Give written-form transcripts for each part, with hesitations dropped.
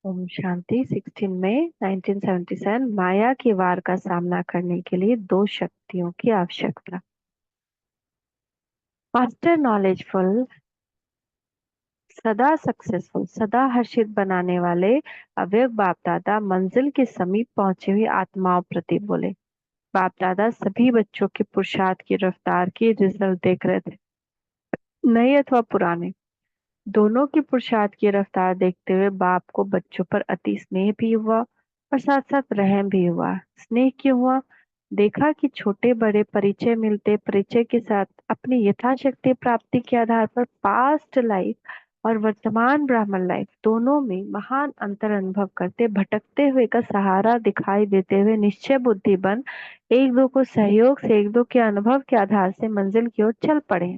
ओम शांति। 16 मई 1977 माया की वार का सामना करने के लिए दो शक्तियों की आवश्यकता। मास्टर नॉलेजफुल, सदा सक्सेसफुल, सदा हर्षित बनाने वाले अवयव बाप दादा मंजिल के समीप पहुंचे हुए आत्माओं प्रति बोले। बाप दादा सभी बच्चों के पुरुषार्थ की रफ्तार की रिजल्ट देख रहे थे, नए अथवा पुराने। दोनों की पुरुषार्थ की रफ्तार देखते हुए बाप को बच्चों पर अति स्नेह भी हुआ और साथ साथ रहम भी हुआ। स्नेह क्यों हुआ? देखा कि छोटे बड़े परिचय मिलते परिचय के साथ अपनी यथाशक्ति प्राप्ति के आधार पर पास्ट लाइफ और वर्तमान ब्राह्मण लाइफ दोनों में महान अंतर अनुभव करते भटकते हुए का सहारा दिखाई देते हुए निश्चय बुद्धि बन एक दो को सहयोग से एक दो के अनुभव के आधार से मंजिल की ओर चल पड़े।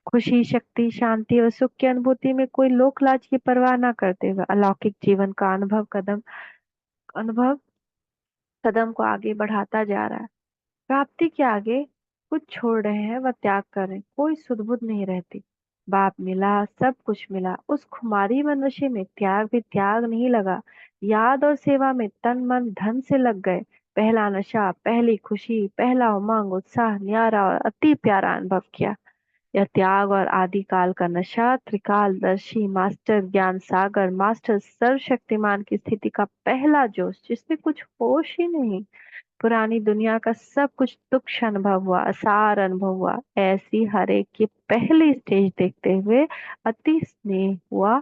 खुशी, शक्ति, शांति और सुख की अनुभूति में कोई लोक लाज की परवाह न करते हुए अलौकिक जीवन का अनुभव कदम को आगे बढ़ाता जा रहा है। प्राप्ति के आगे कुछ छोड़ रहे हैं व त्याग कर रहे हैं, कोई सुध-बुध नहीं रहती। बाप मिला, सब कुछ मिला। उस खुमारी व नशे में त्याग भी त्याग नहीं लगा। याद और सेवा में तन मन धन से लग गए। पहला नशा, पहली खुशी, पहला उमंग, उत्साह, न्यारा और अति प्यारा अनुभव किया। यह त्याग और आदिकाल का नशा त्रिकालदर्शी मास्टर ज्ञान सागर मास्टर सर्वशक्तिमान की स्थिति का पहला जोश, जिसमें कुछ होश ही नहीं। पुरानी दुनिया का सब कुछ तुक्ष अनुभव हुआ, असार अनुभव हुआ। ऐसी हर एक की पहली स्टेज देखते हुए अति स्नेह हुआ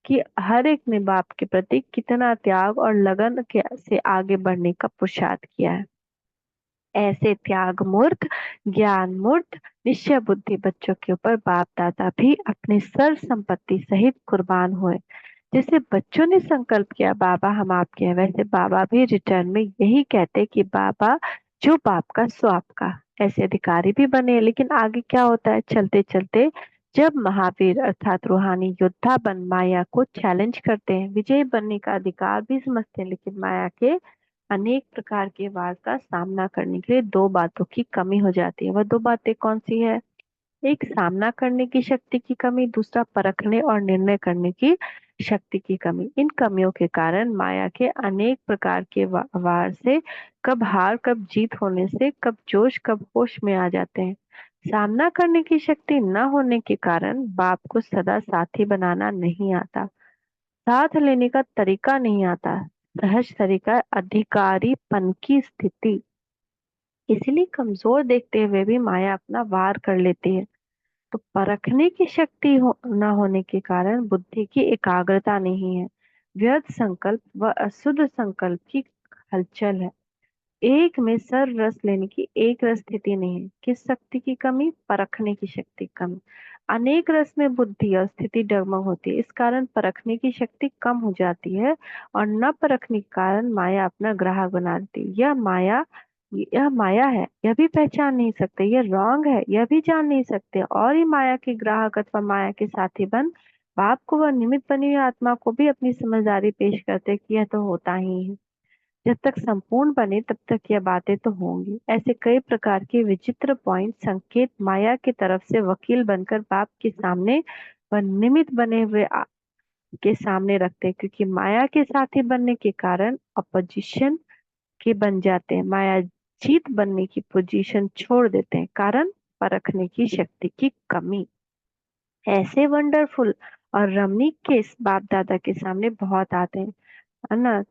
कि हर एक ने बाप के प्रति कितना त्याग और लगन के से आगे बढ़ने का पुरुषार्थ किया है। ऐसे त्याग मूर्त, ज्ञान मूर्त, निश्चय बुद्धि बच्चों के ऊपर बाप दादा भी अपने सर्व संपत्ति सहित कुर्बान हुए। जैसे बच्चों ने संकल्प किया बाबा हम आपके हैं, वैसे बाबा भी रिटर्न में यही कहते कि बाबा जो बाप का सो आपका। ऐसे अधिकारी भी बने। लेकिन आगे क्या होता है, चलते चलते जब महावीर अर्थात रूहानी योद्धा बन माया को चैलेंज करते हैं, विजयी बनने का अधिकार भी समझते हैं, लेकिन माया के अनेक प्रकार के वार का सामना करने के लिए दो बातों की कमी हो जाती है। वह दो बातें कौन सी है? एक, सामना करने की शक्ति की कमी। दूसरा, परखने और निर्णय करने की शक्ति की कमी। इन कमियों के कारण माया के अनेक प्रकार के वार से कब हार कब जीत होने से कब जोश कब होश में आ जाते हैं। सामना करने की शक्ति न होने के कारण बाप को सदा साथी बनाना नहीं आता, साथ लेने का तरीका नहीं आता, सहज तरीका अधिकारीपन की स्थिति। इसलिए कमजोर देखते हुए भी माया अपना वार कर लेती है। तो परखने की शक्ति न होने के कारण बुद्धि की एकाग्रता नहीं है। व्यर्थ संकल्प व अशुद्ध संकल्प की हलचल है। एक में सर रस लेने की एक रस स्थिति नहीं है। किस शक्ति की कमी? परखने की शक्ति की कमी। अनेक रस में बुद्धि और स्थिति डगमग होती है, इस कारण परखने की शक्ति कम हो जाती है और न परखने के कारण माया अपना ग्राहक बना देती है। यह माया है, यह भी पहचान नहीं सकते। यह रॉन्ग है, यह भी जान नहीं सकते। और ही माया के ग्राहक अथवा माया के साथी बन बाप को व निमित्त बनी हुई आत्मा को भी अपनी समझदारी पेश करते कि यह तो होता ही है। जब तक संपूर्ण बने तब तक यह बातें तो होंगी। ऐसे कई प्रकार के विचित्र पॉइंट संकेत माया की तरफ से वकील बनकर बाप के सामने व निमित्त बने हुए के सामने रखते हैं, क्योंकि माया के साथी बनने के कारण अपोजिशन के बन जाते हैं। माया जीत बनने की पोजीशन छोड़ देते हैं, कारण परखने की शक्ति की कमी। ऐसे वंडरफुल और रमणीक केस बाप दादा के सामने बहुत आते हैं, है ना।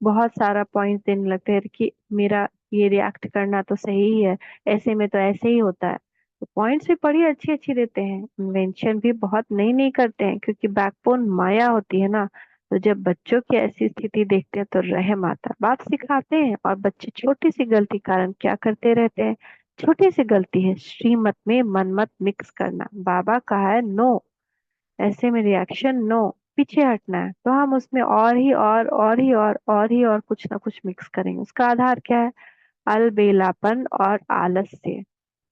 बहुत सारा पॉइंट देने लगते हैं कि मेरा ये रिएक्ट करना तो सही ही है, ऐसे में तो ऐसे ही होता है। तो पॉइंट्स भी बड़ी अच्छी अच्छी देते हैं, इन्वेंशन भी बहुत नई नई करते हैं, क्योंकि बैकबोन माया होती है ना। तो जब बच्चों की ऐसी स्थिति देखते हैं तो रहम आता है। बात सिखाते हैं और बच्चे छोटी सी गलती कारण क्या करते रहते हैं? छोटी सी गलती है, श्रीमत में मनमत मिक्स करना। बाबा कहा है नो, ऐसे में रिएक्शन नो, पीछे हटना है, तो हम उसमें और ही और ही और ही और कुछ ना कुछ मिक्स करेंगे। उसका आधार क्या है? अलबेलापन और आलस्य,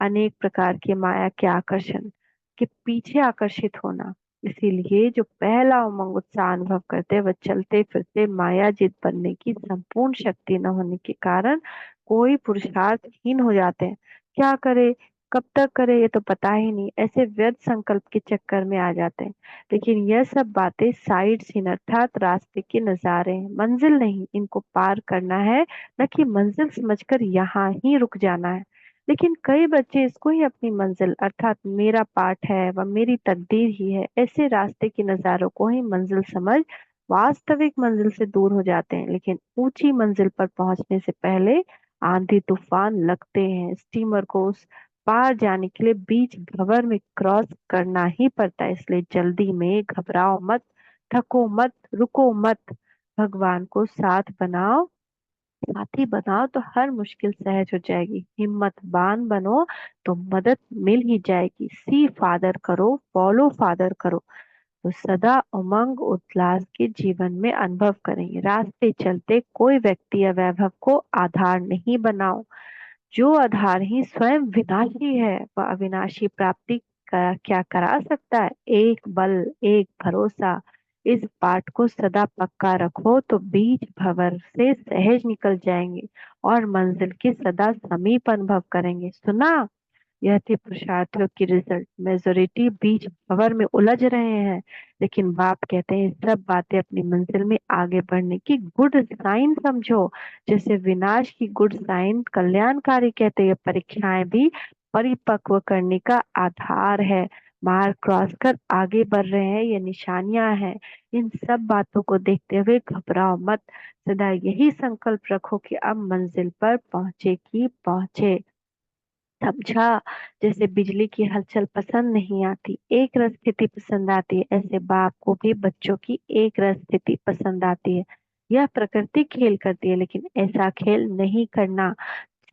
अनेक प्रकार की माया के आकर्षण के पीछे आकर्षित होना। इसीलिए जो पहला उमंग उत्साह अनुभव करते वह चलते फिरते मायाजित बनने की संपूर्ण शक्ति न होने के कारण कोई पुरुषार्थहीन हो जाते हैं। क्या करे? कब तक करे ये तो पता ही नहीं, ऐसे व्यर्थ संकल्प के चक्कर में आ जाते हैं। लेकिन यह सब बातें साइड सीन अर्थात रास्ते के नजारे हैं, मंजिल नहीं। इनको पार करना है, न कि मंजिल समझकर यहाँ ही रुक जाना है। लेकिन कई बच्चे इसको ही अपनी मंजिल अर्थात मेरा पाठ है व मेरी तकदीर ही है, ऐसे रास्ते के नजारों को ही मंजिल समझ वास्तविक मंजिल से दूर हो जाते हैं। लेकिन ऊंची मंजिल पर पहुंचने से पहले आंधी तूफान लगते हैं। स्टीमर को उस पार जाने के लिए बीच भंवर में क्रॉस करना ही पड़ता है। इसलिए जल्दी में घबराओ मत, थको मत, रुको मत। भगवान को साथी बनाओ तो हर मुश्किल सहज हो जाएगी। हिम्मतवान बनो तो मदद मिल ही जाएगी। सी फादर करो, फॉलो फादर करो तो सदा उमंग उल्लास के जीवन में अनुभव करेंगे। रास्ते चलते कोई व्यक्ति या वैभव को आधार नहीं बनाओ। जो आधार ही स्वयं विनाशी है वह अविनाशी प्राप्ति का क्या करा सकता है। एक बल, एक भरोसा, इस पाठ को सदा पक्का रखो तो बीच भंवर से सहज निकल जाएंगे और मंजिल के सदा समीप अनुभव करेंगे। सुना, यह थी पुरुषार्थियों की रिजल्ट। मेजोरिटी बीच भंवर में उलझ रहे हैं, लेकिन बाप कहते हैं सब बातें अपनी मंजिल में आगे बढ़ने की गुड साइन समझो। जैसे विनाश की गुड साइन कल्याणकारी कहते हैं, परीक्षाएं भी परिपक्व करने का आधार है। मार्ग क्रॉस कर आगे बढ़ रहे हैं, ये निशानियां हैं। इन सब बातों को देखते हुए घबराओ मत, सदा यही संकल्प रखो कि अब मंजिल पर पहुंचे की पहुंचे। समझा। जैसे बिजली की हलचल पसंद नहीं आती, एक रस स्थिति पसंद आती है, ऐसे बाप को भी बच्चों की एक रस स्थिति पसंद आती है। यह प्रकृति खेल करती है, लेकिन ऐसा खेल नहीं करना।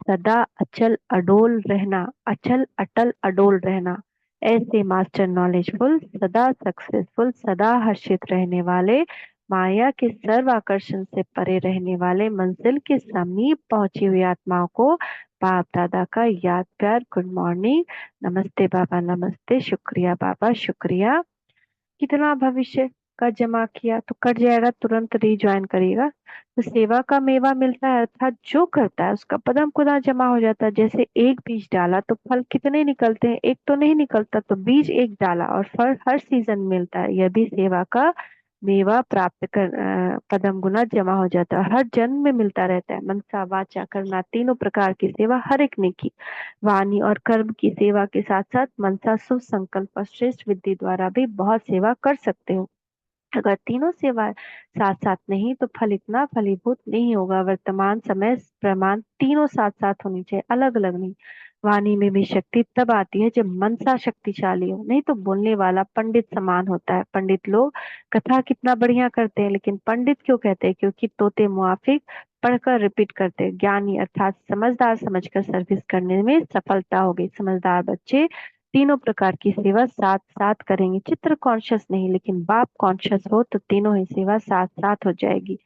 सदा अचल अडोल रहना, अचल अटल अडोल रहना। ऐसे मास्टर नॉलेजफुल, सदा सक्सेसफुल, सदा हर्षित रहने वाले, माया के सर्व आकर्षण से परे रहने वाले, मंजिल के समीप पहुंची हुई आत्माओं को बाप दादा का याद प्यार गुड मॉर्निंग। नमस्ते बाबा, नमस्ते, शुक्रिया बाबा, शुक्रिया। कितना भविष्य का जमा किया तो कट जाएगा, तुरंत रिज्वाइन करिएगा। तो सेवा का मेवा मिलता है अर्थात जो करता है उसका पदम खुदा जमा हो जाता है। जैसे एक बीज डाला तो फल कितने निकलते हैं, एक तो नहीं निकलता। तो बीज एक डाला और फल हर सीजन मिलता है। यह भी सेवा का मेवा प्राप्त कर पदम गुना जमा हो जाता है, हर जन्म में मिलता रहता है। मनसा वाचा करना, तीनों प्रकार की सेवा, हर एक ने की। वाणी और कर्म की सेवा के साथ साथ मनसा शुभ संकल्प और श्रेष्ठ विधि द्वारा भी बहुत सेवा कर सकते हो। अगर तीनों सेवा साथ साथ नहीं तो फल इतना फलीभूत नहीं होगा। वर्तमान समय प्रमाण तीनों साथ साथ होनी चाहिए, अलग अलग नहीं। वाणी में भी शक्ति तब आती है जब मनसा शक्तिशाली हो, नहीं तो बोलने वाला पंडित समान होता है। पंडित लोग कथा कितना बढ़िया करते हैं, लेकिन पंडित क्यों कहते हैं? क्योंकि तोते मुआफिक पढ़कर रिपीट करते हैं। ज्ञानी अर्थात समझदार समझकर सर्विस करने में सफलता होगी। समझदार बच्चे तीनों प्रकार की सेवा साथ साथ करेंगे। चित्र कॉन्शियस नहीं, लेकिन बाप कॉन्शियस हो तो तीनों ही सेवा साथ साथ हो जाएगी।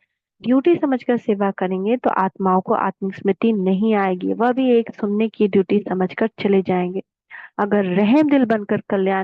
ड्यूटी समझकर सेवा करेंगे तो आत्माओं को आत्मस्मृति नहीं आएगी, वह भी एक सुनने की ड्यूटी समझकर चले जाएंगे। अगर रहम दिल बनकर कल्याण